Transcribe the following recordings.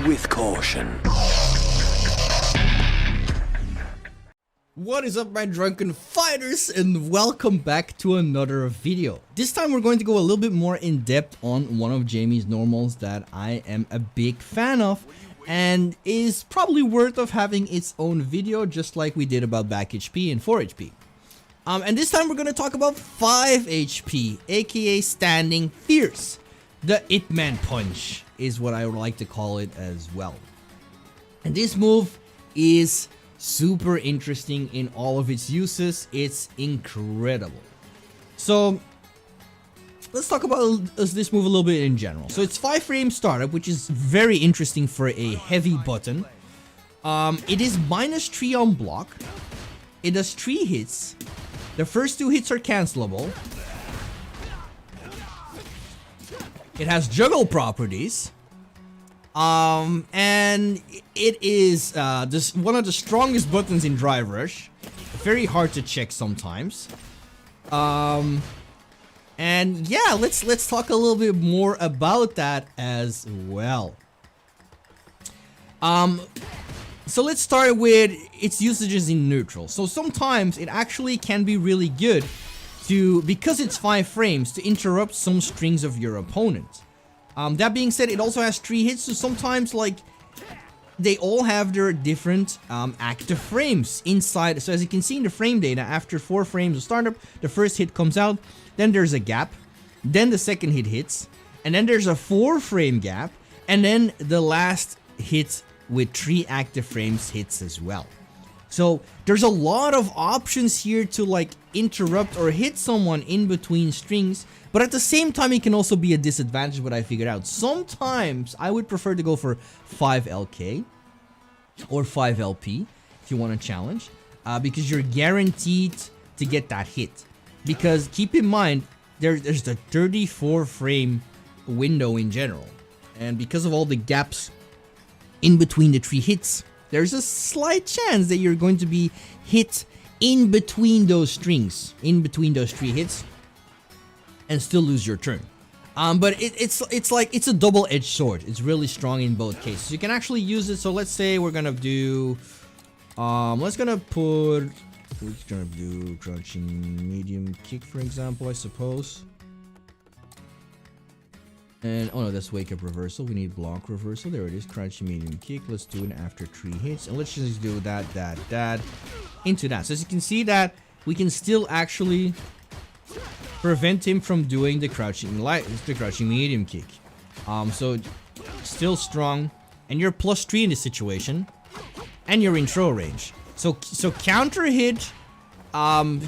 with caution. What is up, my drunken fighters, and welcome back to another video. This time we're going to go a little bit more in depth on one of Jamie's normals that I am a big fan of and is probably worth of having its own video, just like we did about back HP and 4 HP. And this time we're going to talk about 5 HP, aka Standing Fierce. The Ip Man Punch is what I would like to call it as well. And this move is super interesting in all of its uses. It's incredible. So let's talk about this move a little bit in general. So it's 5 frame startup, which is very interesting for a heavy button. It is -3 on block. It does 3 hits. The first 2 hits are cancelable. It has juggle properties. And it is one of the strongest buttons in Drive Rush. Very hard to check sometimes. And yeah, let's talk a little bit more about that as well. So let's start with its usages in neutral. So sometimes it actually can be really good to, because it's 5 frames, to interrupt some strings of your opponent. That being said, it also has 3 hits, so sometimes, like, they all have their different active frames inside. So as you can see in the frame data, after 4 frames of startup, the first hit comes out, then there's a gap, then the second hit hits, and then there's a 4 frame gap, and then the last hit with 3 active frames hits as well. So there's a lot of options here to, like, interrupt or hit someone in between strings, but at the same time it can also be a disadvantage, what I figured out. Sometimes I would prefer to go for 5 LK or 5 LP if you want to challenge, because you're guaranteed to get that hit. Because keep in mind, there's the 34 frame window in general, and because of all the gaps in between the 3 hits, there's a slight chance that you're going to be hit in between those strings, in between those 3 hits, and still lose your turn. But it's like, it's a double-edged sword. It's really strong in both cases. You can actually use it. So let's say we're gonna do, we're gonna do crouching medium kick, for example, I suppose. And, oh no, that's wake up reversal. We need block reversal. There it is, crouching medium kick. Let's do it after 3 hits. And let's just do that into that. So as you can see that we can still actually prevent him from doing the crouching medium kick. So still strong. And you're +3 in this situation. And you're in throw range. So counter hit 5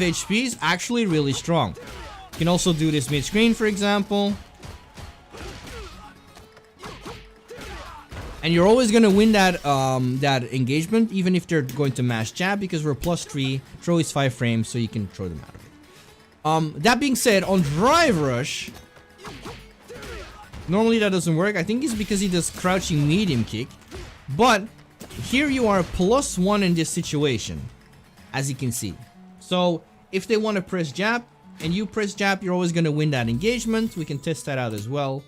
HP is actually really strong. You can also do this mid-screen, for example. And you're always going to win that engagement, even if they're going to mash jab, because we're +3, throw is 5 frames, so you can throw them out of it. That being said, on Drive Rush, normally that doesn't work. I think it's because he does crouching medium kick. But here you are +1 in this situation, as you can see. So if they want to press jab, and you press jab, you're always going to win that engagement. We can test that out as well.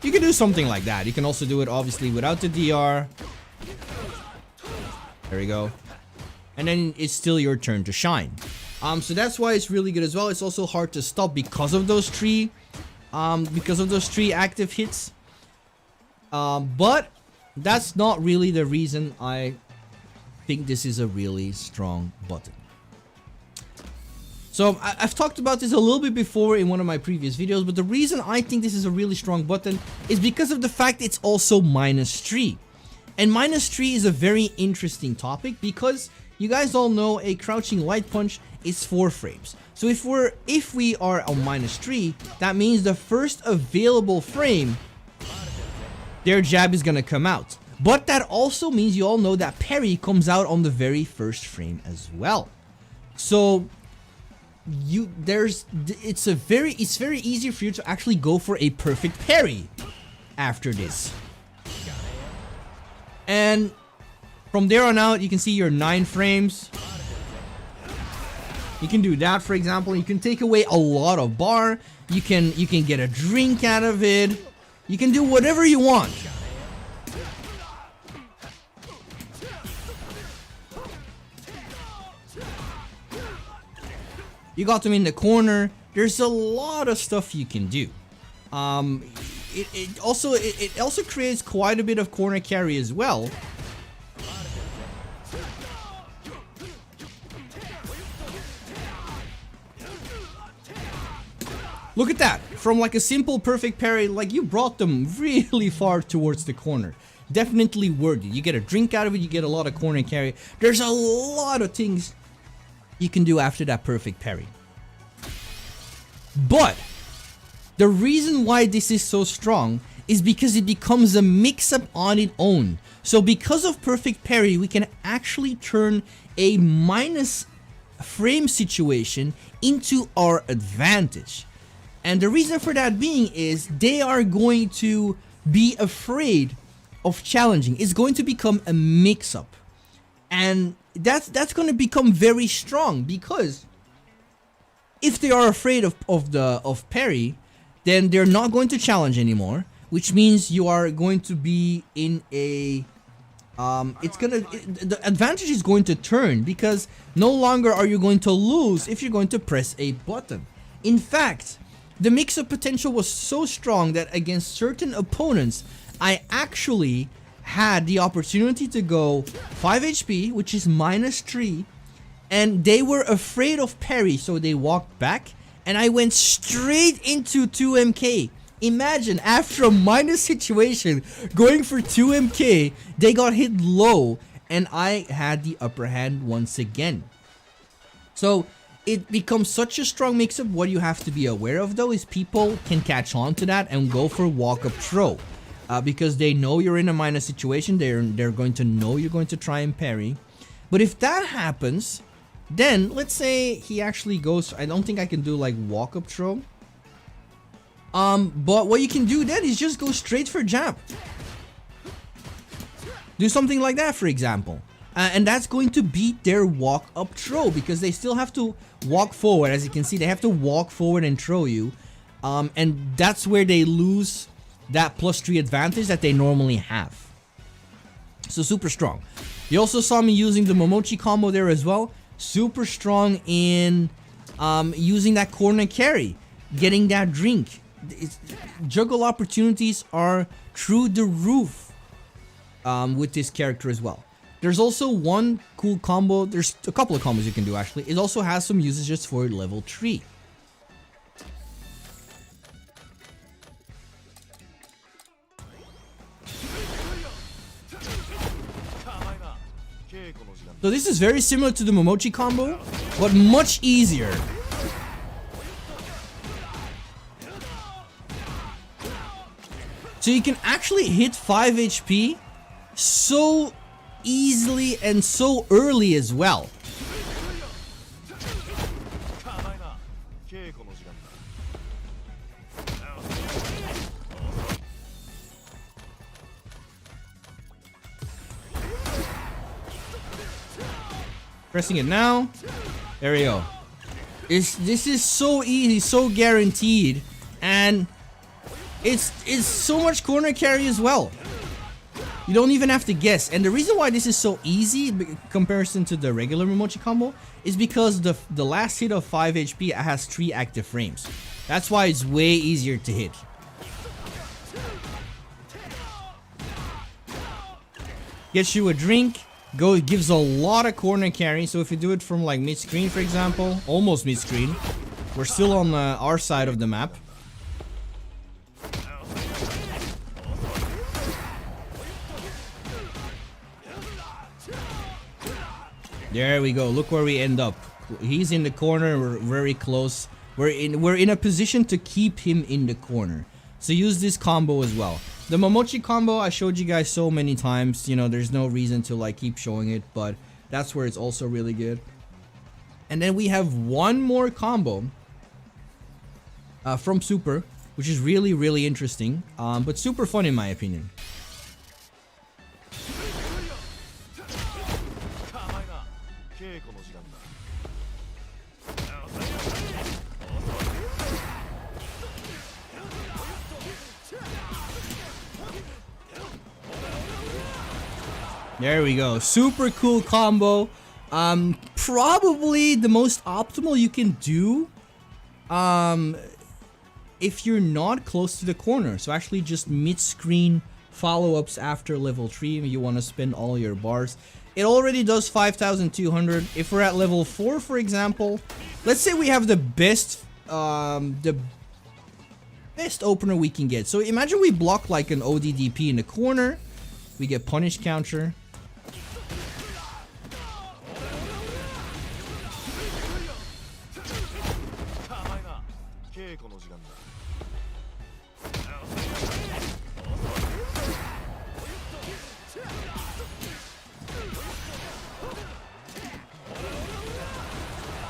You can do something like that. You can also do it, obviously, without the DR. There we go. And then it's still your turn to shine. So that's why it's really good as well. It's also hard to stop because of those 3 active hits. But that's not really the reason I think this is a really strong button. So I've talked about this a little bit before in one of my previous videos, but the reason I think this is a really strong button is because of the fact it's also -3. And -3 is a very interesting topic because you guys all know a crouching light punch is 4 frames. So if we are on -3, that means the first available frame, their jab is gonna come out. But that also means you all know that parry comes out on the very first frame as well. So it's very easy for you to actually go for a perfect parry after this. And from there on out, you can see your 9 frames. You can do that, for example. You can take away a lot of bar. You can get a drink out of it. You can do whatever you want. You got them in the corner. There's a lot of stuff you can do. It also creates quite a bit of corner carry as well. Look at that. From like a simple perfect parry, like you brought them really far towards the corner. Definitely worth it. You get a drink out of it, you get a lot of corner carry. There's a lot of things you can do after that perfect parry. But the reason why this is so strong is because it becomes a mix-up on its own. So because of perfect parry, we can actually turn a minus frame situation into our advantage. And the reason for that being is they are going to be afraid of challenging. It's going to become a mix-up. And that's going to become very strong, because if they are afraid of parry, then they're not going to challenge anymore, which means you are going to be in a the advantage is going to turn, because no longer are you going to lose if you're going to press a button. In fact, the mix-up potential was so strong that against certain opponents, I actually had the opportunity to go 5 HP, which is -3, and they were afraid of parry, so they walked back, and I went straight into 2MK. Imagine, after a minus situation, going for 2MK, they got hit low, and I had the upper hand once again. So it becomes such a strong mix-up. What you have to be aware of, though, is people can catch on to that and go for walk-up throw. Because they know you're in a minus situation, they're going to know you're going to try and parry. But if that happens, then let's say he actually goes, I don't think I can do like walk-up throw. But what you can do then is just go straight for jab. Do something like that, for example. And that's going to beat their walk-up throw, because they still have to walk forward. As you can see, they have to walk forward and throw you. And that's where they lose that +3 advantage that they normally have. So super strong. You also saw me using the Momochi combo there as well. Super strong in using that corner carry, getting that drink. Juggle opportunities are through the roof with this character as well. There's also one cool combo. There's a couple of combos you can do actually. It also has some usages for level 3. So this is very similar to the Momochi combo, but much easier. So you can actually hit 5 HP so easily and so early as well. Pressing it now. There we go. This is so easy, so guaranteed, and it's so much corner carry as well. You don't even have to guess. And the reason why this is so easy in comparison to the regular Momochi combo is because the last hit of 5 HP has 3 active frames. That's why it's way easier to hit. Gets you a drink. Gives a lot of corner carry. So if you do it from like mid-screen, for example, almost mid-screen, we're still on our side of the map. There we go. Look where we end up. He's in the corner. We're very close. We're in a position to keep him in the corner. So use this combo as well. The Momochi combo I showed you guys so many times. You know, there's no reason to like keep showing it, but that's where it's also really good. And then we have one more combo from Super, which is really, really interesting, but super fun in my opinion. There we go. Super cool combo. Probably the most optimal you can do if you're not close to the corner. So actually just mid-screen follow-ups after level 3. You want to spend all your bars. It already does 5,200. If we're at level 4, for example, let's say we have the best opener we can get. So imagine we block like an ODDP in the corner. We get punish counter.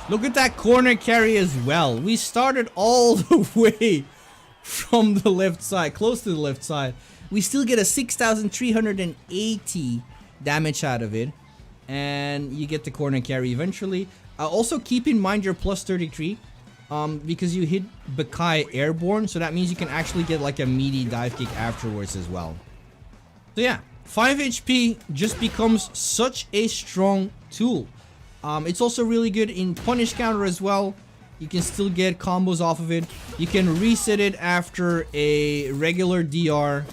Look at that corner carry as well. We started all the way from the left side, close to the left side. We still get a 6,380 damage out of it. And you get the corner carry eventually. Also keep in mind your plus 33. Because you hit Bakai airborne. So that means you can actually get like a meaty dive kick afterwards as well. So yeah, 5 HP just becomes such a strong tool. It's also really good in punish counter as well. You can still get combos off of it. You can reset it after a regular DR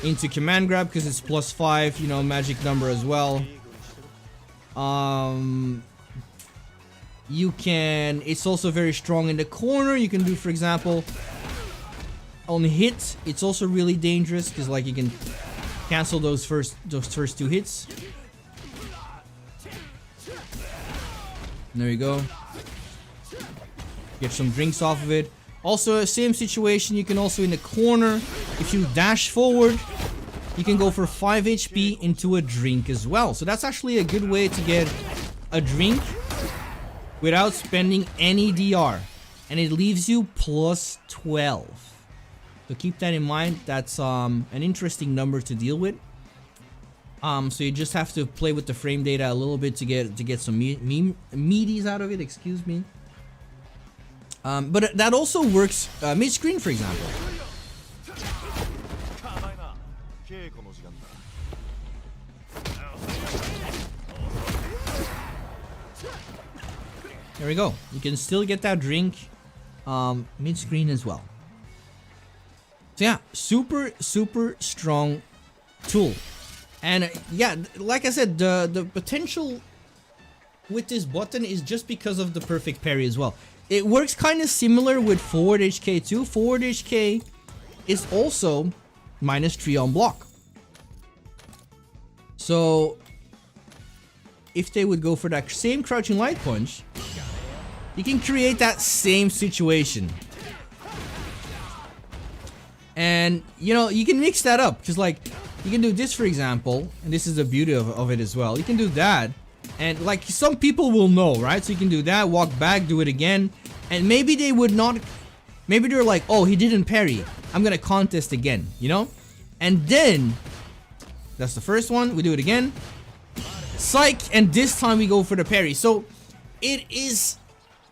into command grab because it's plus 5, you know, magic number as well. You can, it's also very strong in the corner. You can do, for example, on hit, it's also really dangerous because like you can cancel those first 2 hits. There you go. Get some drinks off of it. Also, same situation. You can also in the corner, if you dash forward, you can go for 5 HP into a drink as well. So that's actually a good way to get a drink without spending any DR. And it leaves you plus 12. So keep that in mind. That's an interesting number to deal with. So you just have to play with the frame data a little bit to get some meaties out of it, excuse me. But that also works mid-screen, for example. There we go. You can still get that drink mid-screen as well. So yeah, super strong tool. And yeah, like I said, the potential with this button is just because of the perfect parry as well. It works kind of similar with forward HK too. Forward HK is also -3 on block. So if they would go for that same crouching light punch, you can create that same situation. And you know, you can mix that up because like you can do this, for example, and this is the beauty of it as well. You can do that, and like some people will know, right? So you can do that, walk back, do it again, and maybe they would not, maybe they're like, oh, he didn't parry, I'm gonna contest again, you know? And then, that's the first one, we do it again, psych, and this time we go for the parry. So,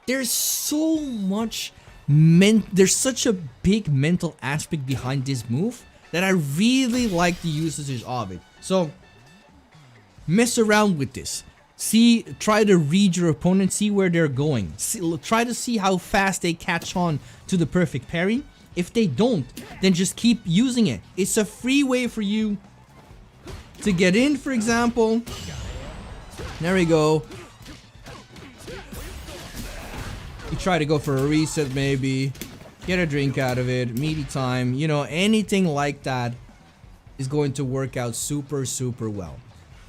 there's so much, there's such a big mental aspect behind this move that I really like the usage of it. So, mess around with this. Try to read your opponent, see where they're going. Try to see how fast they catch on to the perfect parry. If they don't, then just keep using it. It's a free way for you to get in, for example. There we go. You try to go for a reset maybe. Get a drink out of it, meaty time, you know, anything like that is going to work out super well.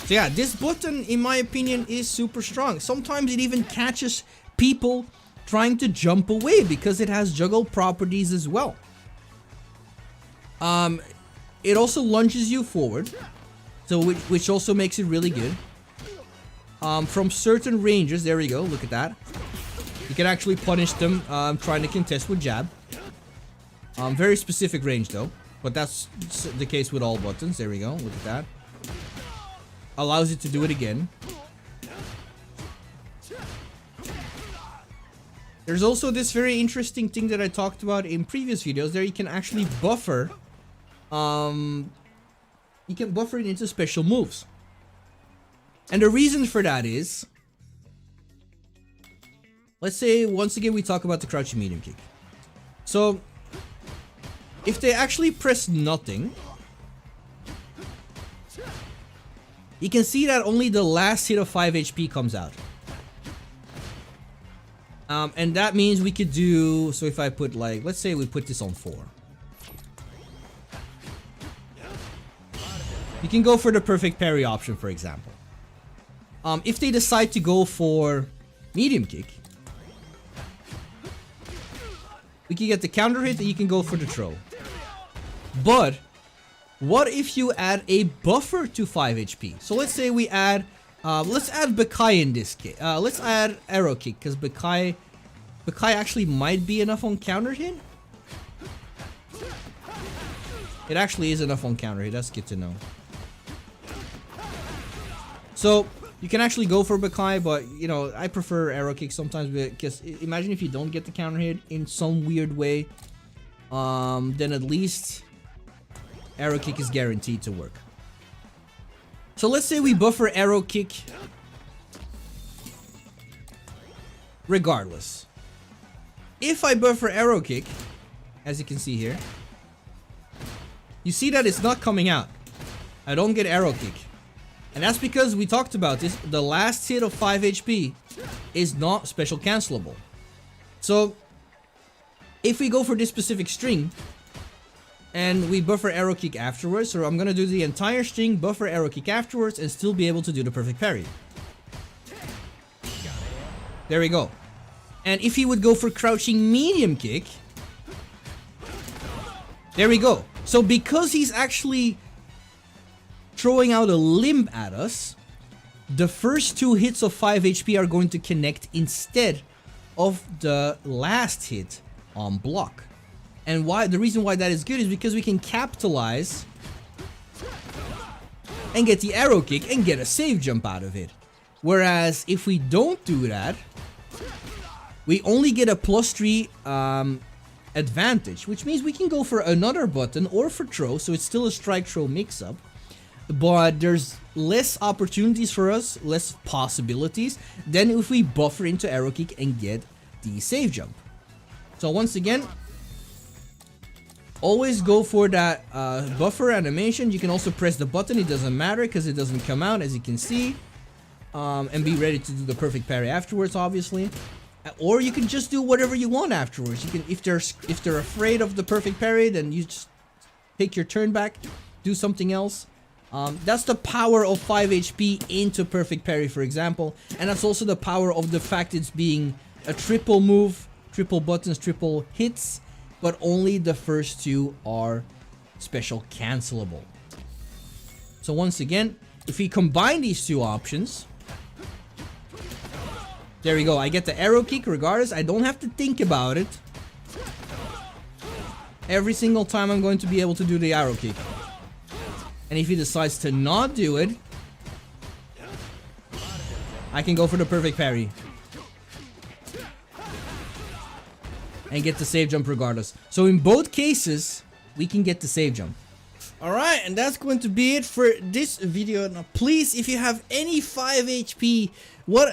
So yeah, this button, in my opinion, is super strong. Sometimes it even catches people trying to jump away because it has juggle properties as well. It also lunges you forward, so which also makes it really good. From certain ranges, there we go, look at that. You can actually punish them trying to contest with jab. Very specific range though, but that's the case with all buttons. There we go, look at that. Allows you to do it again. There's also this very interesting thing that I talked about in previous videos. There you can actually buffer. You can buffer it into special moves. And the reason for that is, let's say once again we talk about the crouching medium kick. So if they actually press nothing, you can see that only the last hit of 5 HP comes out. And that means we could do, so if I put like, let's say we put this on 4. You can go for the perfect parry option, for example. If they decide to go for medium kick, we can get the counter hit and you can go for the throw. But what if you add a buffer to 5 HP? So let's say we add, let's add Bakai in this case. Let's add arrow kick, because Bakai actually might be enough on counter hit. It actually is enough on counter hit. That's good to know. So you can actually go for Bakai, but you know, I prefer arrow kick sometimes, because imagine if you don't get the counter hit in some weird way, then at least arrow kick is guaranteed to work. So let's say we buffer arrow kick regardless. If I buffer arrow kick, as you can see here, you see that it's not coming out. I don't get arrow kick. And that's because we talked about this, the last hit of 5 HP is not special cancelable. So if we go for this specific string and we buffer arrow kick afterwards, so I'm gonna do the entire string, buffer arrow kick afterwards, and still be able to do the perfect parry. There we go. And if he would go for crouching medium kick, there we go. So because he's actually throwing out a limb at us, the first 2 hits of 5 HP are going to connect instead of the last hit on block. And why? The reason why that is good is because we can capitalize and get the arrow kick and get a save jump out of it. Whereas if we don't do that, we only get a +3 advantage, which means we can go for another button or for throw, so it's still a strike throw mix up, but there's less opportunities for us, less possibilities than if we buffer into arrow kick and get the save jump. So once again, always go for that buffer animation. You can also press the button, it doesn't matter because it doesn't come out, as you can see, and be ready to do the perfect parry afterwards, obviously. Or you can just do whatever you want afterwards. You can, if they're afraid of the perfect parry, then you just take your turn back, do something else. That's the power of 5 HP into perfect parry, for example, and that's also the power of the fact it's being a triple move, triple buttons, triple hits, but only the first 2 are special cancelable. So once again, if we combine these 2 options, there we go. I get the arrow kick regardless. I don't have to think about it. Every single time I'm going to be able to do the arrow kick. And if he decides to not do it, I can go for the perfect parry. And get the save jump regardless. So in both cases, we can get the save jump. Alright, and that's going to be it for this video. Now please, if you have any 5 HP,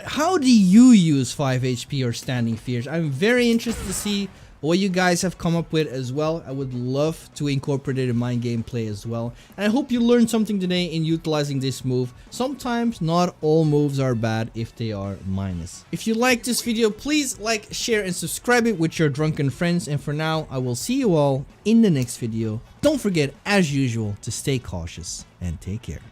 how do you use 5 HP or standing fears? I'm very interested to see what you guys have come up with as well. I would love to incorporate it in my gameplay as well. And I hope you learned something today in utilizing this move. Sometimes not all moves are bad if they are minus. If you like this video, please like, share, and subscribe it with your drunken friends. And for now, I will see you all in the next video. Don't forget, as usual, to stay cautious and take care.